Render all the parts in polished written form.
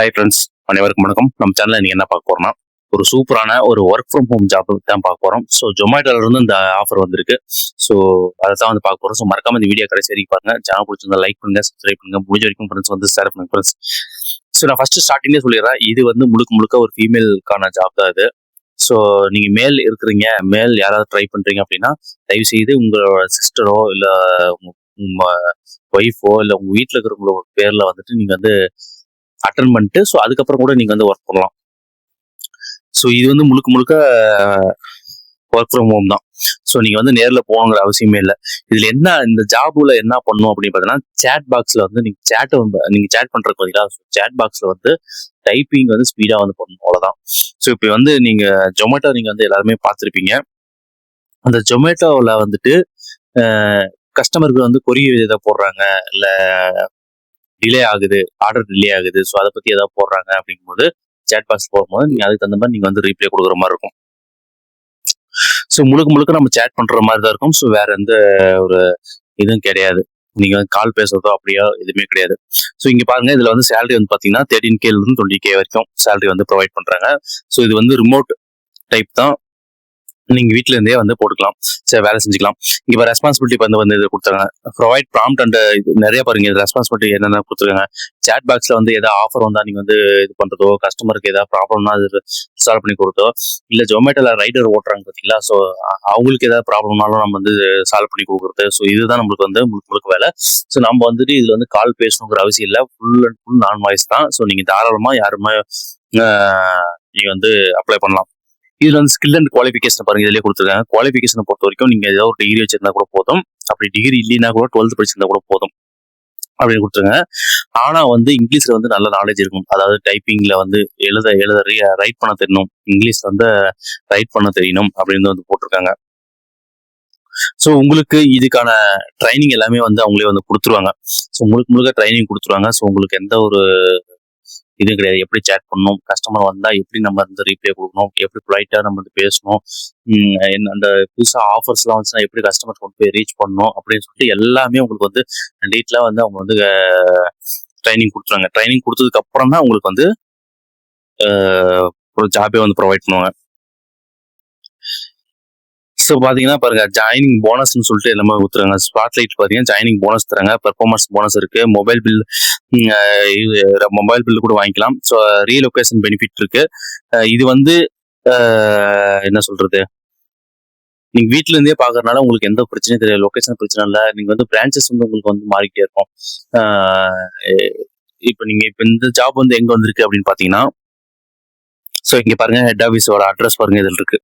Hi friends, அனைவருக்கும் வணக்கம். நம்ம சேனலில் நீங்கள் என்ன பார்க்க போகிறோம்னா, ஒரு சூப்பரான ஒரு ஒர்க் ஃப்ரம் ஹோம் ஜாப் தான் பார்க்க போகிறோம். ஸோ ஜொமேட்டோலேருந்து இந்த ஆஃபர் வந்திருக்கு. ஸோ அதை தான் வந்து பார்க்க போகிறோம். ஸோ மறக்காம இந்த வீடியோ கடைசி வரைக்கும் பாருங்க. சேனல் பிடிச்சிருந்தா லைக் பண்ணுங்க, சப்ஸ்கிரைப் பண்ணுங்க, முடிஞ்ச வரைக்கும் ஃப்ரெண்ட்ஸ் வந்து ஷேர் பண்ணுங்க ஃப்ரெண்ட்ஸ். ஸோ நான் ஃபர்ஸ்ட் ஸ்டார்டிங்கே சொல்லிடுறேன், இது வந்து முழுக்க ஒரு ஃபீமேலுக்கான ஜாப் தான் இது. ஸோ நீங்கள் மேல் இருக்கிறீங்க, மேல் யாராவது ட்ரை பண்ணுறீங்க அப்படின்னா தயவு செய்து உங்களோட சிஸ்டரோ இல்லை உங்கள் ஒய்ஃபோ இல்லை உங்கள் வீட்டில் இருக்கிறவங்களோட பேரில் வந்துட்டு நீங்கள் வந்து அட்டன் பண்ணிட்டு ஸோ அதுக்கப்புறம் கூட நீங்கள் வந்து ஒர்க் பண்ணலாம். ஸோ இது வந்து முழுக்க ஒர்க் ஃப்ரம் ஹோம் தான். ஸோ நீங்கள் வந்து நேரில் போகணுங்கிற அவசியமே இல்லை. இதில் என்ன இந்த ஜாபுல என்ன பண்ணணும் அப்படின்னு பார்த்தீங்கன்னா, சேட் பாக்ஸில் வந்து நீங்கள் சேட் பண்ணுறதுக்கு பார்த்தீங்களா, சேட் பாக்ஸில் வந்து டைப்பிங் வந்து ஸ்பீடாக வந்து பண்ணணும், அவ்வளோதான். ஸோ இப்போ வந்து நீங்கள் ஜொமேட்டோ நீங்கள் வந்து எல்லாருமே பார்த்துருப்பீங்க. அந்த ஜொமேட்டோவில் வந்துட்டு கஸ்டமருக்கு வந்து கொரியர் எதாவது போடுறாங்க, இல்லை டிலே ஆகுது, ஆர்டர் டிலே ஆகுது, ஸோ அதை பற்றி ஏதாவது போடுறாங்க அப்படிங்கும்போது சேட் பாக்ஸ் போகும்போது நீங்கள் அதுக்கு தகுந்த மாதிரி நீங்கள் வந்து ரீப்ளே கொடுக்குற மாதிரி இருக்கும். ஸோ முழுக்க நம்ம சேட் பண்ணுற மாதிரி தான் இருக்கும். ஸோ வேற எந்த ஒரு இதுவும் கிடையாது. நீங்கள் வந்து கால் பேசுறதோ அப்படியோ எதுவுமே கிடையாது. ஸோ இங்கே பாருங்க, இதில் வந்து சேலரி வந்து பார்த்தீங்கன்னா 13K இருந்து 20K வரைக்கும் சேலரி வந்து ப்ரொவைட் பண்ணுறாங்க. ஸோ இது வந்து ரிமோட் டைப் தான், நீங்கள் வீட்டில இருந்தே வந்து போட்டுக்கலாம், சரி வேலை செஞ்சுக்கலாம். இப்போ ரெஸ்பான்சிபிலிட்டி வந்து இது கொடுத்துருக்காங்க, ப்ரொவைட் ப்ராம்ப்ட் அண்ட் நிறைய பாருங்க. இது ரெஸ்பான்சிபிலிட்டி என்னென்ன கொடுத்துருக்காங்க. சேட் பாக்ஸில் வந்து ஏதாவது ஆஃபர் வந்தால் நீங்கள் வந்து இது பண்ணுறதோ, கஸ்டமருக்கு ஏதாவது ப்ராப்ளம்னா அது சால்வ் பண்ணி கொடுத்தோ, இல்லை ஜொமேட்டோவில் ரைடர் ஓட்டுறாங்க பார்த்தீங்களா, ஸோ அவங்களுக்கு ஏதாவது ப்ராப்ளம்னாலும் நம்ம வந்து சால்வ் பண்ணி கொடுக்குறது. ஸோ இதுதான் நம்மளுக்கு வந்து முழுக்க வேலை. ஸோ நம்ம வந்துட்டு இதில் வந்து கால் பேசணுங்கிற அவசியம் இல்லை, ஃபுல் அண்ட் ஃபுல் நான் வாய்ஸ் தான். ஸோ நீங்கள் தாராளமாக யாருமே நீங்கள் வந்து அப்ளை பண்ணலாம். இதுல வந்து ஸ்கில் அண்ட் குவாலிஃபிகேஷன் பாருங்க, இதுலயே கொடுத்துருக்காங்க. குவாலிஃபிகேஷனை பொறுத்த வரைக்கும் நீங்க ஏதோ ஒரு டிகிரி வச்சிருந்தா கூட போதும், அப்படி டிகிரி இல்லைன்னா கூட 12th படிச்சிருந்தா கூட போதும் அப்படின்னு கொடுத்துருங்க. ஆனா வந்து இங்கிலீஷ்ல வந்து நல்ல நாலேஜ் இருக்கும். அதாவது டைப்பிங்ல வந்து எழுத ரைட் பண்ண தெரியணும், இங்கிலீஷ் வந்து ரைட் பண்ண தெரியணும் அப்படின்னு வந்து போட்டிருக்காங்க. ஸோ உங்களுக்கு இதுக்கான ட்ரைனிங் எல்லாமே வந்து அவங்களே வந்து கொடுத்துருவாங்க. ஸோ முழுக்க ட்ரைனிங் கொடுத்துருவாங்க. ஸோ உங்களுக்கு எந்த ஒரு இது கிடையாது. எப்படி சேட் பண்ணணும், கஸ்டமர் வந்தால் எப்படி நம்ம வந்து ரீப்ளே கொடுக்கணும், எப்படி பொலைட்டாக நம்ம வந்து பேசணும், அந்த புதுசாக ஆஃபர்ஸ்லாம் வந்துச்சுன்னா எப்படி கஸ்டமர் கொண்டு போய் ரீச் பண்ணணும் அப்படின்னு சொல்லிட்டு எல்லாமே உங்களுக்கு வந்து டீட்டெயிலாக வந்து அவங்க வந்து ட்ரைனிங் கொடுத்துருவாங்க. ட்ரைனிங் கொடுத்ததுக்கு அப்புறம் தான் உங்களுக்கு வந்து ஒரு ஜாபே வந்து ப்ரொவைட் பண்ணுவாங்க. ஸோ பார்த்தீங்கன்னா பாருங்க, ஜாயினிங் போனஸ்ன்னு சொல்லிட்டு எல்லாமே கொடுத்துருங்க. ஸ்பாட்லைட் பார்த்தீங்கன்னா ஜாயினிங் போனஸ் தராங்க, பெர்ஃபார்மன்ஸ் போனஸ் இருக்கு, மொபைல் பில் கூட வாங்கிக்கலாம். ஸோ ரீலொகேஷன் பெனிஃபிட் இருக்கு. இது வந்து என்ன சொல்றது, நீங்க வீட்டுல இருந்தே பாக்குறதுனால உங்களுக்கு எந்த பிரச்சனையும் தெரியாது, லொகேஷன் பிரச்சனை இல்லை. நீங்க வந்து பிரான்ச்சஸ் வந்து உங்களுக்கு வந்து மாறிக்கிட்டே இருக்கும். இப்போ இந்த ஜாப் வந்து எங்க வந்திருக்கு அப்படின்னு பாத்தீங்கன்னா, ஸோ இங்க பாருங்க, ஹெட் ஆஃபீஸோட அட்ரஸ் பாருங்க இதில் இருக்கு.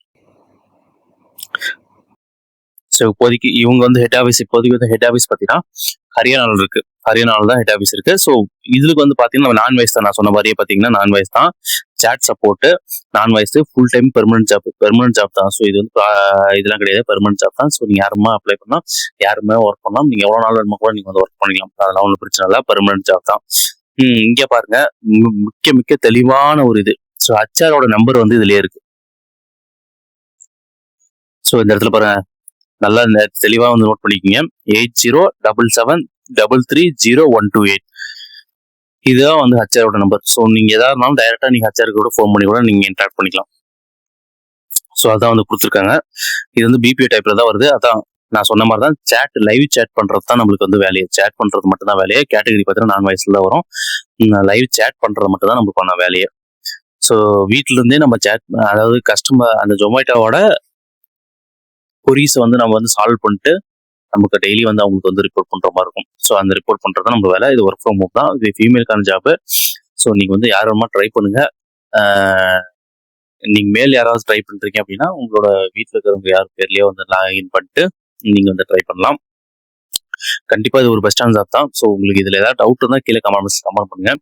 ஸோ இப்போதைக்கு இவங்க வந்து இப்போதைக்கு வந்து ஹெட் ஆஃபீஸ் பார்த்தீங்கன்னா ஹரியானாவில் இருக்கு. ஹரியானாவில் தான் ஹெட் ஆஃபீஸ் இருக்கு. ஸோ இதுக்கு வந்து பார்த்தீங்கன்னா நம்ம நான் வாய்ஸ் தான், நான் சொன்ன மாதிரியே பார்த்தீங்கன்னா நான் வாய்ஸ் தான், சேட் சப்போர்ட்டு, நான் voice, full time permanent job தான். ஸோ இது வந்து இதெல்லாம் கிடையாது, பெர்மனன்ட் ஜாப் தான். ஸோ நீங்கள் யாருமே அப்ளை பண்ணலாம், யாருமே ஒர்க் பண்ணலாம், நீங்கள் எவ்வளோ நாள் வேணுமா கூட நீங்கள் வந்து ஒர்க் பண்ணிக்கலாம், அதெல்லாம் ஒன்றும் பிரச்சனை இல்லை, பெர்மனன்ட் ஜாப் தான். இங்கே பாருங்க, மிக்க தெளிவான ஒரு இது. ஸோ ஹச்ஆரோட நம்பர் வந்து இதுலயே இருக்கு. ஸோ இந்த இடத்துல பாருங்க, நல்லா தெளிவா வந்து நோட் பண்ணிக்கிங்க, 8077733028. இதுதான் வந்து ஹச்ஆரோட நம்பர். ஸோ நீங்க எதாவது இருந்தாலும் டைரக்டா நீங்க ஹச்ஆருக்கு கூட ஃபோன் பண்ணி கூட நீங்க இன்டராக்ட் பண்ணிக்கலாம். ஸோ அதான் வந்து கொடுத்துருக்காங்க. இது வந்து பிபிஓ டைப்ல தான் வருது. அதான் நான் சொன்ன மாதிரி தான், லைவ் சேட் பண்றது தான் நம்மளுக்கு வந்து வேலையை, சேட் பண்றது மட்டும் தான் வேலையே. கேட்டகரி பார்த்தீங்கன்னா நான் வாய்ஸ்ல தான் வரும். லைவ் சேட் பண்றது மட்டும் தான் நம்மளுக்கு பண்ண வேலையே. ஸோ வீட்டுல இருந்தே நம்ம சேட், அதாவது கஸ்டமர் அந்த ஜொமேட்டோவோட கொரீஸை வந்து நம்ம வந்து சால்வ் பண்ணிட்டு நமக்கு டெய்லி வந்து அவங்களுக்கு வந்து ரிப்போர்ட் பண்ற மாதிரி இருக்கும். ஸோ அந்த ரிப்போர்ட் பண்றது நம்ம வேலை. இது ஒர்க் ஃப்ரம் ஹோம் தான், இது ஃபீமேலுக்கான ஜாப். ஸோ நீங்க வந்து யார் வேணுமா ட்ரை பண்ணுங்க. நீங்க மேல் யாராவது ட்ரை பண்றீங்க அப்படின்னா உங்களோட வீட்டில் இருக்கிறவங்க யார் பேர்லயே வந்து லாகின் பண்ணிட்டு நீங்க வந்து ட்ரை பண்ணலாம். கண்டிப்பா இது ஒரு பெஸ்டான ஜாப் தான். ஸோ உங்களுக்கு இதுல ஏதாவது டவுட் இருந்தால் கீழே கமெண்ட் பண்ணுங்க.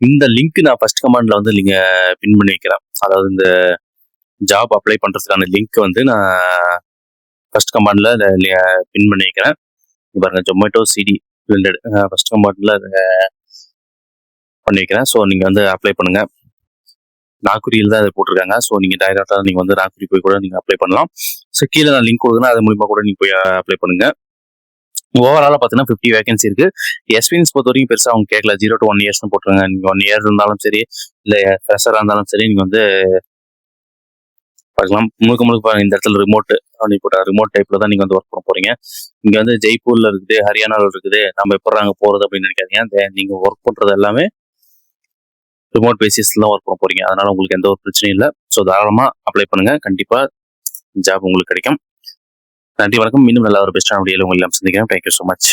இந்த லிங்க் நான் ஃபர்ஸ்ட் கமெண்ட்ல வந்து நீங்க பின் பண்ணி வைக்கிறேன். அதாவது இந்த ஜாப் அப்ளை பண்றதுக்கான லிங்க் வந்து நான் ஃபர்ஸ்ட் கமாண்ட்ல பின் பண்ணி வைக்கிறேன். பாருங்க, ஜொமேட்டோ சிடி ஃபர்ஸ்ட் கமாண்ட்ல பண்ணி வைக்கிறேன். ஸோ நீங்க வந்து அப்ளை பண்ணுங்க. நாக்குரியில் தான் அதை போட்டிருக்காங்க. ஸோ நீங்க டைரக்டா நீங்க வந்து நாக்குரி போய் கூட நீங்க அப்ளை பண்ணலாம். ஸோ கீழே நான் லிங்க் கொடுக்குறேன், அது மூலியமா கூட நீங்க போய் அப்ளை பண்ணுங்க. ஓவராலாக பார்த்தீங்கன்னா 50 வேகன்சி இருக்கு. எக்ஸ்பீரியன்ஸ் பொறுத்த வரைக்கும் பெருசாக அவங்க கேட்கல. 0 to 1 இயர்ஸ் போட்டுருங்க. நீங்கள் 1 இயர் இருந்தாலும் சரி, இல்லை ஃப்ரெஷராக இருந்தாலும் சரி, நீங்கள் வந்து பார்க்கலாம். முழுக்க முழுக்க இந்த இடத்துல ரிமோட் அப்படி போட்ட ரிமோட் டைப்ல தான் நீங்கள் வந்து ஒர்க் பண்ண போறீங்க. இங்கே வந்து ஜெய்ப்பூர்ல இருக்குது, ஹரியானாவில் இருக்குது, நம்ம எப்படி அங்கே போகிறது அப்படின்னு நினைக்காதீங்க. நீங்கள் ஒர்க் பண்ணுறது எல்லாமே ரிமோட் பேசிஸ்ல தான் ஒர்க் பண்ண போறீங்க. அதனால உங்களுக்கு எந்த ஒரு பிரச்சனையும் இல்லை. ஸோ தாராளமாக அப்ளை பண்ணுங்க. கண்டிப்பாக ஜாப் உங்களுக்கு கிடைக்கும். நன்றி, வணக்கம். இன்னும் நல்ல ஒரு பெஸ்ட்டான வீடியோவில் உங்களை சந்திக்கிறேன். Thank you so much.